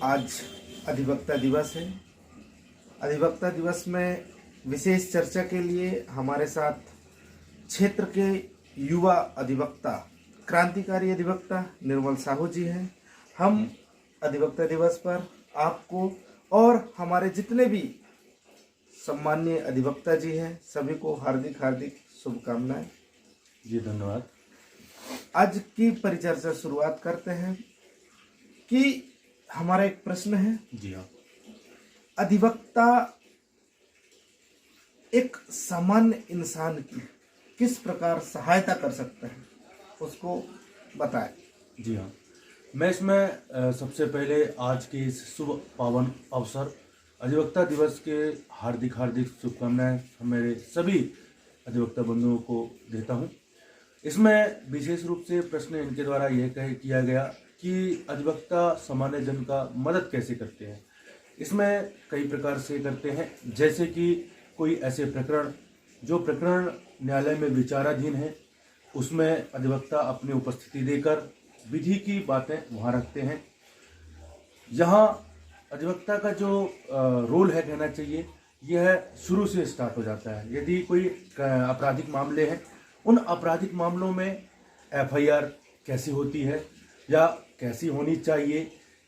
आज अधिवक्ता दिवस है। अधिवक्ता दिवस में विशेष चर्चा के लिए हमारे साथ क्षेत्र के युवा अधिवक्ता, क्रांतिकारी अधिवक्ता निर्मल साहू जी हैं। हम अधिवक्ता दिवस पर आपको और हमारे जितने भी सम्माननीय अधिवक्ता जी हैं सभी को हार्दिक हार्दिक शुभकामनाएं। जी धन्यवाद। आज की परिचर्चा शुरुआत करते हैं कि हमारा एक प्रश्न है। जी हाँ। अधिवक्ता एक सामान्य इंसान की किस प्रकार सहायता कर सकता है, उसको बताएं। जी हाँ, मैं इसमें सबसे पहले आज के इस शुभ पावन अवसर अधिवक्ता दिवस के हार्दिक हार्दिक शुभकामनाएं मेरे सभी अधिवक्ता बंधुओं को देता हूँ। इसमें विशेष रूप से प्रश्न इनके द्वारा यह किया गया कि अधिवक्ता सामान्य जन का मदद कैसे करते हैं। इसमें कई प्रकार से करते हैं, जैसे कि कोई ऐसे प्रकरण जो प्रकरण न्यायालय में विचाराधीन है, उसमें अधिवक्ता अपनी उपस्थिति देकर विधि की बातें वहाँ रखते हैं। यहाँ अधिवक्ता का जो रोल है, कहना चाहिए, यह शुरू से स्टार्ट हो जाता है। यदि कोई आपराधिक मामले हैं, उन आपराधिक मामलों में एफआईआर कैसी होती है या कैसी होनी चाहिए,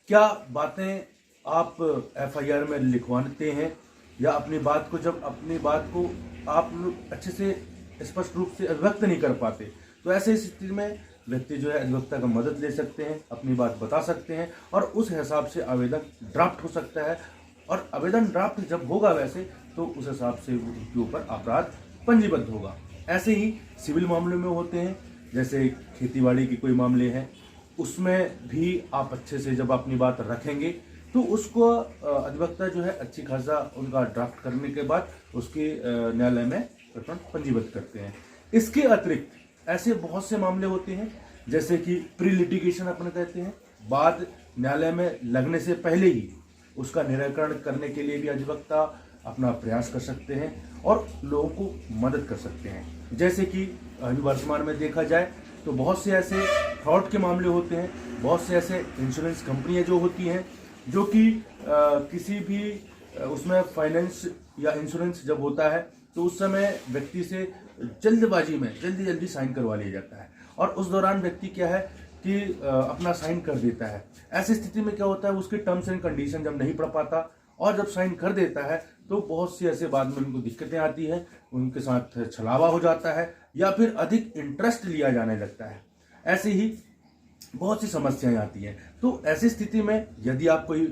क्या बातें आप एफआईआर में लिखवाते हैं या अपनी बात को आप अच्छे से स्पष्ट रूप से अभिव्यक्त नहीं कर पाते, तो ऐसे स्थिति में व्यक्ति जो है अधिवक्ता का मदद ले सकते हैं, अपनी बात बता सकते हैं और उस हिसाब से आवेदन ड्राफ्ट हो सकता है। और आवेदन ड्राफ्ट जब होगा वैसे तो उस हिसाब से उसके ऊपर अपराध पंजीबद्ध होगा। ऐसे ही सिविल मामले में होते हैं, जैसे खेतीबाड़ी के कोई मामले हैं, उसमें भी आप अच्छे से जब अपनी बात रखेंगे तो उसको अधिवक्ता जो है अच्छी खासा उनका ड्राफ्ट करने के बाद उसके न्यायालय में प्रकरण पंजीबद्ध करते हैं। इसके अतिरिक्त ऐसे बहुत से मामले होते हैं, जैसे कि प्री लिटिगेशन अपन कहते हैं, बाद न्यायालय में लगने से पहले ही उसका निराकरण करने के लिए भी अधिवक्ता अपना प्रयास कर सकते हैं और लोगों को मदद कर सकते हैं। जैसे कि अभी वर्तमान में देखा जाए तो बहुत से ऐसे फ्रॉड के मामले होते हैं, बहुत से ऐसे इंश्योरेंस कंपनियां जो होती हैं जो कि किसी भी उसमें फाइनेंस या इंश्योरेंस जब होता है तो उस समय व्यक्ति से जल्दबाजी में जल्दी साइन करवा लिया जाता है और उस दौरान व्यक्ति क्या है कि अपना साइन कर देता है। ऐसी स्थिति में क्या होता है, उसके टर्म्स एंड कंडीशन जब नहीं पढ़ पाता और जब साइन कर देता है तो बहुत सी ऐसे बाद में उनको दिक्कतें आती हैं, उनके साथ छलावा हो जाता है या फिर अधिक इंटरेस्ट लिया जाने लगता है। ऐसे ही बहुत सी समस्याएं आती हैं। तो ऐसी स्थिति में यदि आप कोई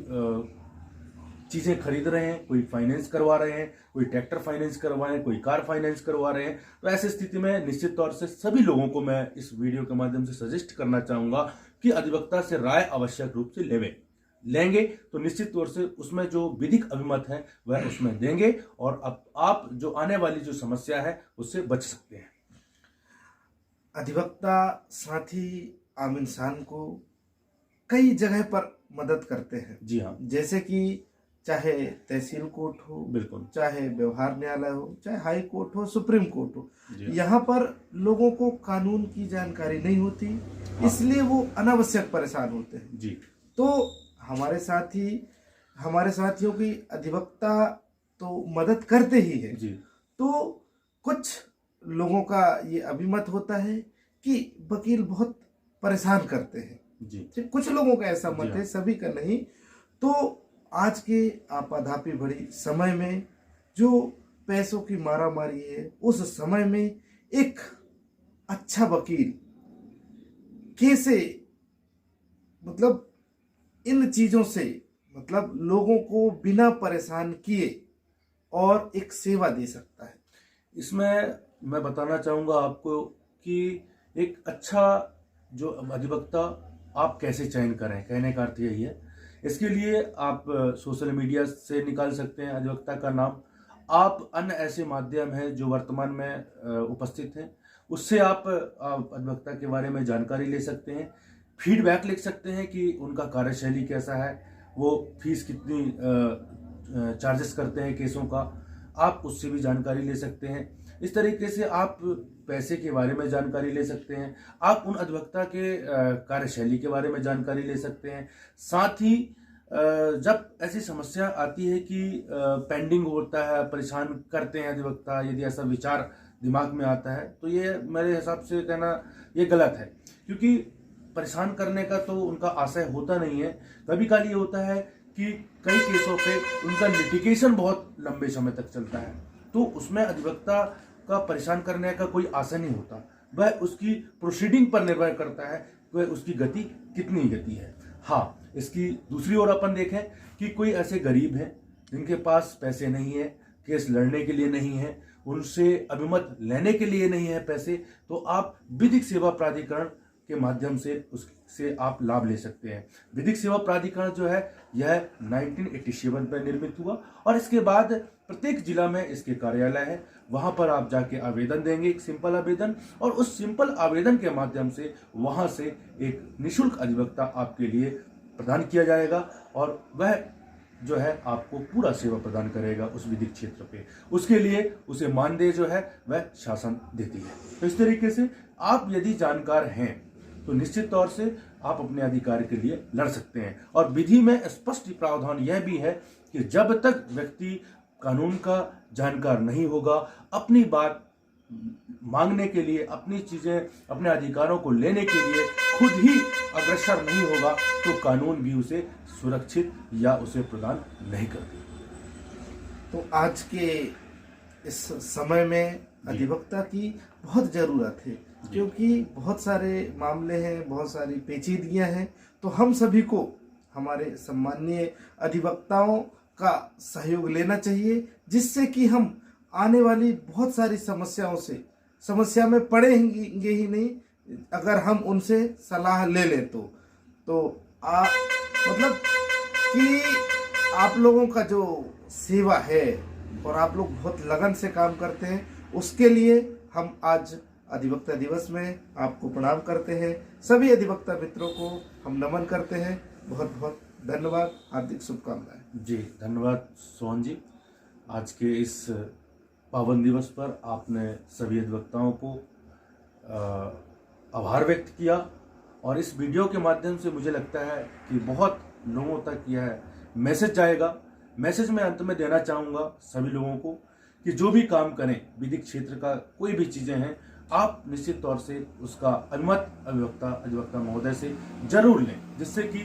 चीज़ें खरीद रहे हैं, कोई फाइनेंस करवा रहे हैं, कोई ट्रैक्टर फाइनेंस करवाएं, कोई कार फाइनेंस करवा रहे हैं, तो ऐसी स्थिति में निश्चित तौर से सभी लोगों को मैं इस वीडियो के माध्यम से सजेस्ट करना चाहूँगा कि अधिवक्ता से राय आवश्यक रूप से लेंगे तो निश्चित तौर से उसमें जो विधिक अभिमत है वह उसमें देंगे और अब आप जो आने वाली जो समस्या है उससे बच सकते हैं। अधिवक्ता साथ ही आम इंसान को कई जगह पर मदद करते हैं। जी हाँ, जैसे कि चाहे तहसील कोर्ट हो, बिल्कुल, चाहे व्यवहार न्यायालय हो, चाहे हाई कोर्ट हो, सुप्रीम कोर्ट हो, जी यहाँ पर लोगों को कानून की जानकारी नहीं होती। हाँ, इसलिए वो अनावश्यक परेशान होते हैं। जी। तो हमारे साथियों की अधिवक्ता तो मदद करते ही है। जी। तो कुछ लोगों का ये अभिमत होता है कि वकील बहुत परेशान करते हैं। जी। कुछ लोगों का ऐसा मत हाँ। है, सभी का नहीं। तो आज के आपाधापी भरी समय में जो पैसों की मारामारी है, उस समय में एक अच्छा वकील कैसे मतलब इन चीजों से लोगों को बिना परेशान किए और एक सेवा दे सकता है। इसमें मैं बताना चाहूँगा आपको कि एक अच्छा जो अधिवक्ता आप कैसे चयन करें, कहने का अर्थ यही है। इसके लिए आप सोशल मीडिया से निकाल सकते हैं अधिवक्ता का नाम। आप अन्य ऐसे माध्यम हैं जो वर्तमान में उपस्थित हैं, उससे आप अधिवक्ता के बारे में जानकारी ले सकते हैं, फीडबैक लिख सकते हैं कि उनका कार्यशैली कैसा है, वो फीस कितनी चार्जेस करते हैं केसों का, आप उससे भी जानकारी ले सकते हैं। इस तरीके से आप पैसे के बारे में जानकारी ले सकते हैं, आप उन अधिवक्ता के कार्यशैली के बारे में जानकारी ले सकते हैं। साथ ही जब ऐसी समस्या आती है कि पेंडिंग होता है, परेशान करते हैं अधिवक्ता, यदि ऐसा विचार दिमाग में आता है तो ये मेरे हिसाब से कहना ये गलत है, क्योंकि परेशान करने का तो उनका आशय होता नहीं है। कभी कभी ये होता है कि कई केसों पे उनका लिटिगेशन बहुत लंबे समय तक चलता है, तो उसमें अधिवक्ता का परेशान करने का कोई आशय नहीं होता। वह उसकी प्रोसीडिंग पर निर्भर करता है, वह उसकी गति कितनी गति है। हाँ, इसकी दूसरी ओर अपन देखें कि कोई ऐसे गरीब हैं जिनके पास पैसे नहीं है, केस लड़ने के लिए नहीं है, उनसे अभिमत लेने के लिए नहीं है पैसे, तो आप विधिक सेवा प्राधिकरण के माध्यम से उससे आप लाभ ले सकते हैं। विधिक सेवा प्राधिकरण जो है यह 1987 में निर्मित हुआ और इसके बाद प्रत्येक जिला में इसके कार्यालय है। वहां पर आप जाके आवेदन देंगे, एक सिंपल आवेदन, और उस सिंपल आवेदन के माध्यम से वहां से एक निःशुल्क अधिवक्ता आपके लिए प्रदान किया जाएगा और वह जो है आपको पूरा सेवा प्रदान करेगा उस विधिक क्षेत्र पे। उसके लिए उसे मानदेय जो है वह शासन देती है। तो इस तरीके से आप यदि जानकार हैं तो निश्चित तौर से आप अपने अधिकार के लिए लड़ सकते हैं। और विधि में स्पष्ट प्रावधान यह भी है कि जब तक व्यक्ति कानून का जानकार नहीं होगा, अपनी बात मांगने के लिए, अपनी चीजें, अपने अधिकारों को लेने के लिए खुद ही अग्रसर नहीं होगा, तो कानून भी उसे सुरक्षित या उसे प्रदान नहीं करती। तो आज के इस समय में अधिवक्ता की बहुत ज़रूरत है, क्योंकि बहुत सारे मामले हैं, बहुत सारी पेचीदगियां हैं। तो हम सभी को हमारे सम्मानीय अधिवक्ताओं का सहयोग लेना चाहिए, जिससे कि हम आने वाली बहुत सारी समस्या में पड़ेंगे ही नहीं, अगर हम उनसे सलाह ले लें तो मतलब कि आप लोगों का जो सेवा है और आप लोग बहुत लगन से काम करते हैं, उसके लिए हम आज अधिवक्ता दिवस में आपको प्रणाम करते हैं। सभी अधिवक्ता मित्रों को हम नमन करते हैं। बहुत बहुत धन्यवाद, हार्दिक शुभकामनाएं। जी धन्यवाद सोहन जी। आज के इस पावन दिवस पर आपने सभी अधिवक्ताओं को आभार व्यक्त किया और इस वीडियो के माध्यम से मुझे लगता है कि बहुत लोगों तक यह मैसेज जाएगा। मैसेज मैं अंत में देना चाहूँगा सभी लोगों को कि जो भी काम करें, विधिक क्षेत्र का कोई भी चीज़ें हैं, आप निश्चित तौर से उसका अनुमत अधिवक्ता महोदय से जरूर लें, जिससे कि